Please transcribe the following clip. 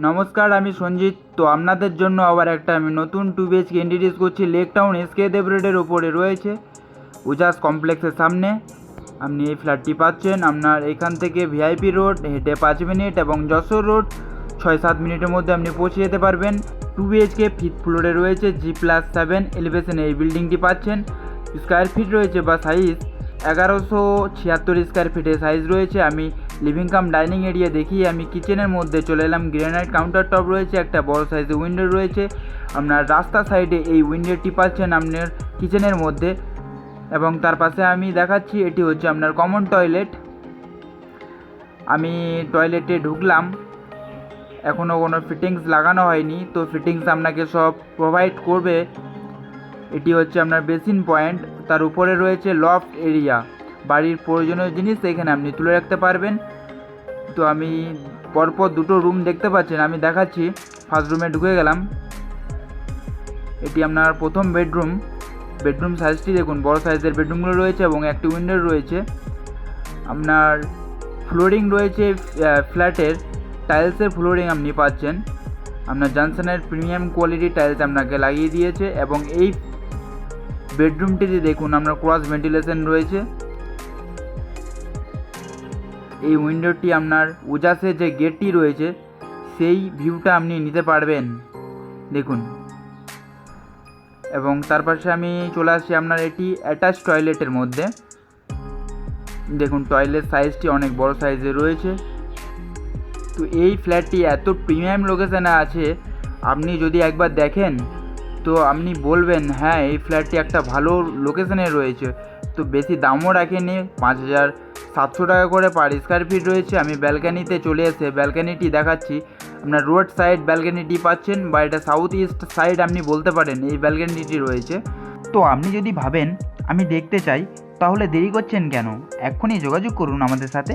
নমস্কার, আমি সঞ্জিত। তো আপনাদের জন্য আবার একটা আমি নতুন 2 BHK ইন্ট্রোডিউস করছি। লেক টাউন এসকে দেব রোডের ওপরে রয়েছে, উজাস কমপ্লেক্সের সামনে আপনি এই ফ্ল্যাটটি পাচ্ছেন। আপনার এখান থেকে ভিআইপি রোড হেঁটে 5 মিনিট এবং যশোর রোড 6-7 মিনিটের মধ্যে আপনি পৌঁছে যেতে পারবেন। 2 BHK 5th ফ্লোরে রয়েছে, G+7 এলিভেশনে এই বিল্ডিংটি পাচ্ছেন। স্কোয়ার ফিট রয়েছে বা সাইজ 1176 স্কোয়ার ফিটের সাইজ রয়েছে। আমি লিভিং কাম ডাইনিং এরিয়া দেখিয়ে আমি কিচেনের মধ্যে চলে এলাম। গ্রেনাইট কাউন্টার টপ রয়েছে, একটা বড় সাইজের উইন্ডো রয়েছে। আপনার রাস্তা সাইডে এই উইন্ডোটি পাচ্ছেন আপনার কিচেনের মধ্যে, এবং তার পাশে আমি দেখাচ্ছি এটি হচ্ছে আপনার কমন টয়লেট। আমি টয়লেটে ঢুকলাম, এখনও কোনো ফিটিংস লাগানো হয়নি, তো ফিটিংস আপনাকে সব প্রোভাইড করবে। এটি হচ্ছে আপনার বেসিন পয়েন্ট, তার উপরে রয়েছে লফট এরিয়া। বাড়ির প্রয়োজনীয় জিনিস এখানে আপনি তুলে রাখতে পারবেন। তো আমি পরপর দুটো রুম দেখতে পাচ্ছেন, আমি দেখাচ্ছি। ফার্স্ট রুমে ঢুকে গেলাম, এটি আপনার প্রথম বেডরুম সাইজটি দেখুন, বড় সাইজের বেডরুমগুলো রয়েছে এবং একটি উইন্ডো রয়েছে। আপনার ফ্লোরিং রয়েছে ফ্ল্যাটের টাইলসের ফ্লোরিং আপনি পাচ্ছেন। আপনার জনসনের প্রিমিয়াম কোয়ালিটির টাইলস আপনাকে লাগিয়ে দিয়েছে, এবং এই বেডরুমটিতে দেখুন আপনার ক্রস ভেন্টিলেশন রয়েছে। এই উইন্ডোটি আপনার উজাসে যে গেটটি রয়েছে সেই ভিউটা আপনি নিতে পারবেন দেখুন। এবং তার পাশে আমি চলে আসছি আপনার এটি অ্যাটাচ টয়লেটের মধ্যে। দেখুন টয়লেট সাইজটি অনেক বড় সাইজে রয়েছে। তো এই ফ্ল্যাটটি এত প্রিমিয়াম লোকেশানে আছে, আপনি যদি একবার দেখেন তো আপনি বলবেন হ্যাঁ এই ফ্ল্যাটটি একটা ভালো লোকেশানে রয়েছে। তো বেশি দামও রাখেনি, 5700 টাকা করে পার স্কোয়ার ফিট রয়েছে। আমি ব্যালকানিতে চলে এসে ব্যালকানিটি দেখাচ্ছি। আপনার রোড সাইড ব্যালকানিটি পাচ্ছেন, বা এটা সাউথ ইস্ট সাইড আপনি বলতে পারেন এই ব্যালকানিটি রয়েছে। তো আপনি যদি ভাবেন আমি দেখতে চাই, তাহলে দেরি করছেন কেন? এক্ষুনি যোগাযোগ করুন আমাদের সাথে।